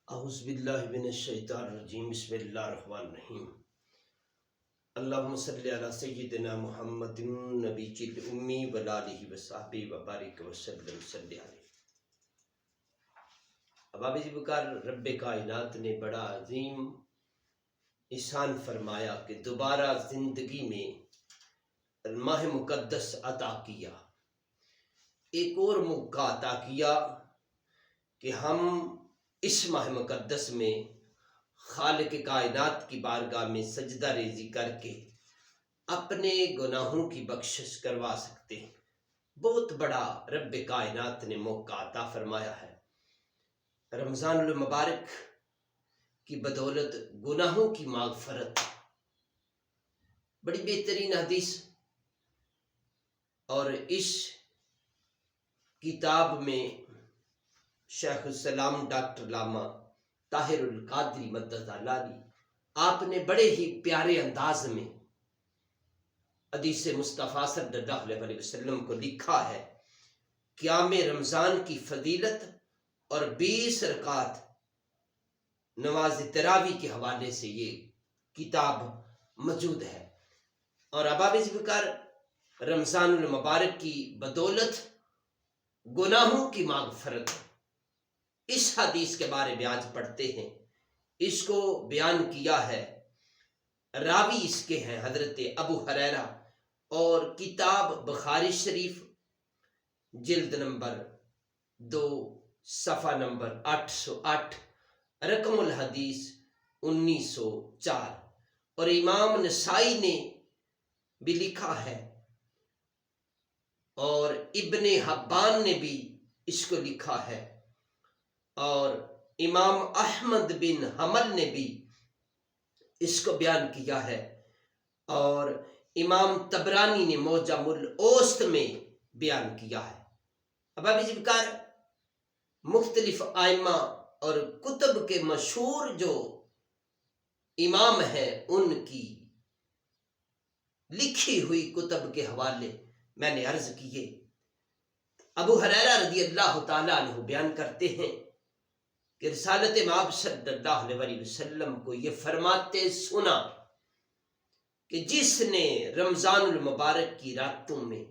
اعوذ باللہ من الشیطان الرجیم بسم اللہ الرحمن الرحیم اللہم صلی علی سیدنا محمد نبی الامی وآلہ وصحبہ وبارک وسلم صلی علیہ۔ اباب بکر رب کائنات نے بڑا عظیم احسان فرمایا کہ دوبارہ زندگی میں ماہ مقدس عطا کیا، ایک اور موقع عطا کیا کہ ہم اس ماہ مقدس میں خالق کائنات کی بارگاہ میں سجدہ ریزی کر کے اپنے گناہوں کی بخشش کروا سکتے ہیں۔ بہت بڑا رب کائنات نے موقع عطا فرمایا ہے۔ رمضان المبارک کی بدولت گناہوں کی مغفرت، بڑی بہترین حدیث، اور اس کتاب میں شیخ السلام ڈاکٹر علامہ طاہر القادری مدد علی آپ نے بڑے ہی پیارے انداز میں حدیث مصطفیٰ صلی اللہ علیہ وسلم کو لکھا ہے۔ قیام رمضان کی فضیلت اور 20 رکعت نماز تراویح کے حوالے سے یہ کتاب موجود ہے۔ اور اباب بکر رمضان المبارک کی بدولت گناہوں کی مغفرت، اس حدیث کے بارے میں آج پڑھتے ہیں۔ اس کو بیان کیا ہے، راوی اس کے ہیں حضرت ابو ہریرہ، اور کتاب بخاری شریف جلد نمبر 2 صفحہ نمبر 808، رقم الحدیث 1904، اور امام نسائی نے بھی لکھا ہے، اور ابن حبان نے بھی اس کو لکھا ہے، اور امام احمد بن حنبل نے بھی اس کو بیان کیا ہے، اور امام طبرانی نے معجم الاوسط میں بیان کیا ہے۔ اب بکر مختلف ائمہ اور کتب کے مشہور جو امام ہیں ان کی لکھی ہوئی کتب کے حوالے میں نے عرض کیے۔ ابو ہریرہ رضی اللہ تعالیٰ عنہ بیان کرتے ہیں کہ رسالت مآب صلی اللہ علیہ وسلم کو یہ فرماتے سنا کہ جس نے رمضان المبارک کی راتوں میں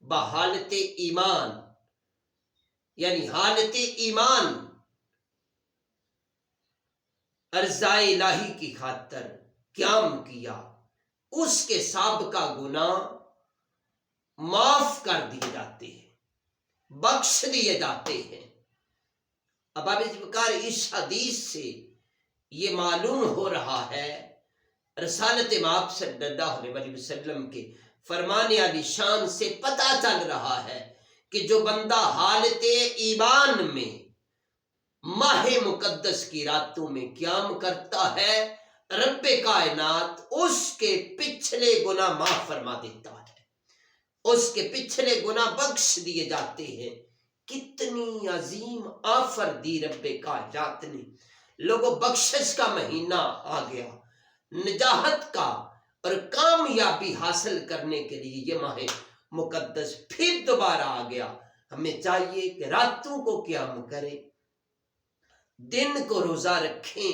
بحالت ایمان، یعنی حالت ایمان، ارضائے الہی کی خاطر قیام کیا، اس کے سابقہ گناہ معاف کر دیے جاتے ہیں، بخش دیے جاتے ہیں۔ اباب بکر اس حدیث سے یہ معلوم ہو رہا ہے، رسالت مآب صلی اللہ علیہ وسلم کے فرمان علی شان سے پتہ چل رہا ہے کہ جو بندہ حالت ایمان میں ماہ مقدس کی راتوں میں قیام کرتا ہے، رب کائنات اس کے پچھلے گناہ معاف فرما دیتا ہے، اس کے پچھلے گناہ بخش دیے جاتے ہیں۔ کتنی عظیم آفر دی رب کائنات نے۔ لوگوں، بخشش کا مہینہ آ گیا، نجاحت کا اور کامیابی حاصل کرنے کے لیے یہ ماہ مقدس پھر دوبارہ آ گیا۔ ہمیں چاہیے کہ راتوں کو قیام کریں، دن کو روزہ رکھیں،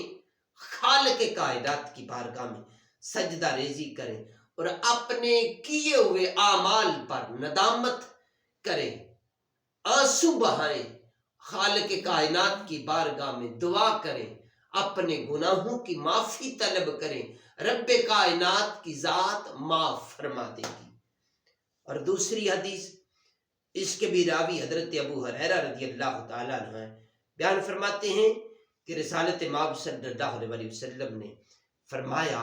خالق کائنات کی بارگاہ میں سجدہ ریزی کریں، اور اپنے کیے ہوئے اعمال پر ندامت کریں، آنسو بہائیں، خالق کائنات کی بارگاہ میں دعا کریں، اپنے گناہوں کی معافی طلب کریں، رب کائنات کی ذات معاف فرما دے گی۔ اور دوسری حدیث، اس کے بھی راوی حضرت ابو ہریرہ رضی اللہ تعالیٰ عنہ بیان فرماتے ہیں کہ رسالت مآب صلی اللہ علیہ وسلم نے فرمایا،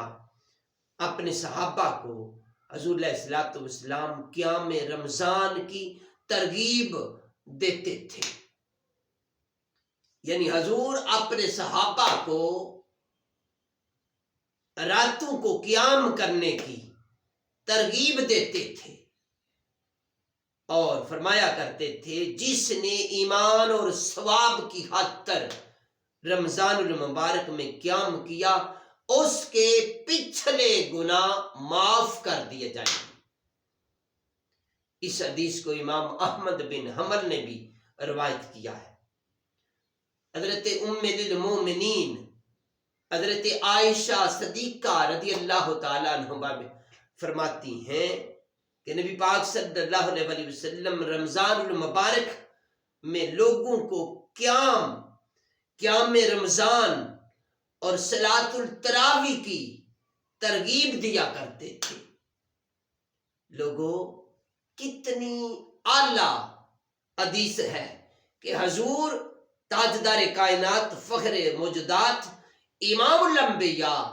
اپنے صحابہ کو حضور علیہ السلام قیام رمضان کی ترغیب دیتے تھے، یعنی حضور اپنے صحابہ کو راتوں کو قیام کرنے کی ترغیب دیتے تھے، اور فرمایا کرتے تھے جس نے ایمان اور ثواب کی خاطر رمضان المبارک میں قیام کیا، اس کے پچھلے گناہ معاف کر دیے جائیں گے۔ اس حدیث کو امام احمد بن حنبل نے بھی روایت کیا ہے۔ حضرت ام للمومنین حضرت عائشہ صدیقہ رضی اللہ تعالیٰ عنہما فرماتی ہیں کہ نبی پاک صلی اللہ علیہ وسلم رمضان المبارک میں لوگوں کو قیام رمضان اور صلاۃ التراوی کی ترغیب دیا کرتے تھے۔ لوگوں، کتنی اعلیٰ حدیث ہے کہ حضور تاجدار کائنات فخر موجودات امام الانبیاء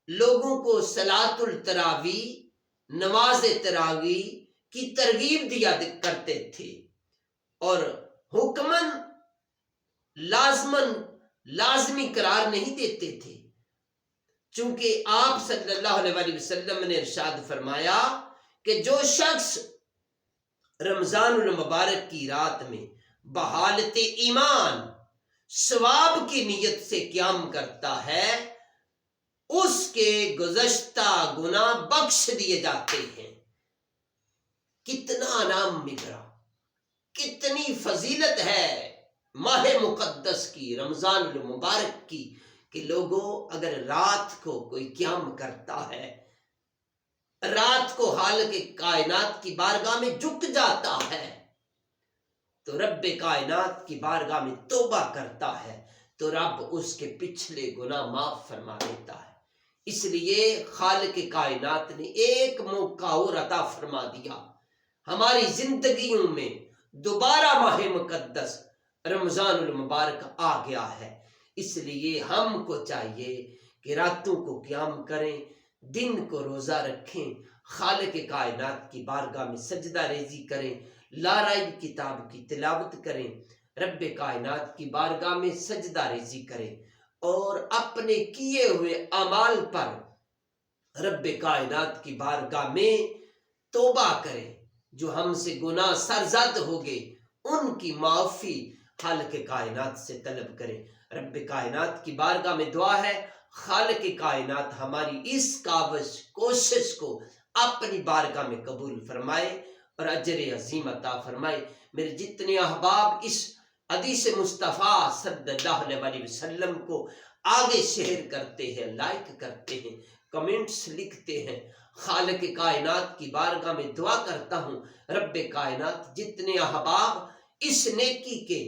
لوگوں کو صلاۃ التراوی نماز تراوی کی ترغیب دیا کرتے تھے اور حکمن لازمی قرار نہیں دیتے تھے، چونکہ آپ صلی اللہ علیہ وسلم نے ارشاد فرمایا کہ جو شخص رمضان المبارک کی رات میں بحالت ایمان ثواب کی نیت سے قیام کرتا ہے، اس کے گزشتہ گناہ بخش دیے جاتے ہیں۔ کتنا انعام مل رہا، کتنی فضیلت ہے ماہ مقدس کی، رمضان المبارک کی، کہ لوگوں اگر رات کو کوئی قیام کرتا ہے، رات کو خالق کائنات کی بارگاہ میں جھک جاتا ہے، تو رب کائنات کی بارگاہ میں توبہ کرتا ہے تو رب اس کے پچھلے گناہ معاف فرما دیتا ہے۔ اس لیے خالق کائنات نے ایک موقع اور عطا فرما دیا، ہماری زندگیوں میں دوبارہ ماہ مقدس رمضان المبارک آ گیا ہے۔ اس لیے ہم کو چاہیے کہ راتوں کو قیام کریں، دن کو روزہ رکھیں، خالق کائنات کی بارگاہ میں سجدہ ریزی کریں، لارائب کتاب کی تلاوت کریں، رب کائنات کی بارگاہ میں سجدہ ریزی کریں اور اپنے کیے ہوئے اعمال پر رب کائنات کی بارگاہ میں توبہ کریں۔ جو ہم سے گناہ سرزد ہو گئے ان کی معافی خالق کائنات سے طلب کریں۔ رب کائنات کی بارگاہ میں دعا ہے، خالق کائنات ہماری اس کوشش کو اپنی بارگاہ میں قبول فرمائے اور اجر عظیم عطا فرمائے۔ میرے جتنے احباب اس حدیث مصطفیٰ صلی اللہ علیہ وسلم کو آگے شیئر کرتے ہیں، لائک کرتے ہیں، کمنٹس لکھتے ہیں، خالق کائنات کی بارگاہ میں دعا کرتا ہوں رب کائنات جتنے احباب اس نیکی کے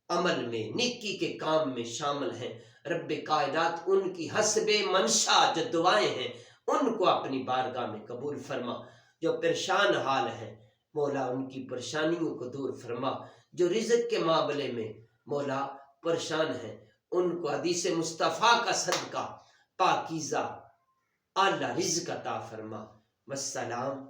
عمل میں، نیکی کے کام میں شامل ہیں، رب کائنات ان کی حسب منشا جو دعائیں ہیں ان کو اپنی بارگاہ میں قبول فرما۔ جو پریشان حال ہیں مولا ان کی پریشانیوں کو دور فرما، جو رزق کے معاملے میں مولا پریشان ہیں ان کو حدیث مصطفیٰ کا صدقہ پاکیزہ اعلیٰ رزق عطا فرما۔ والسلام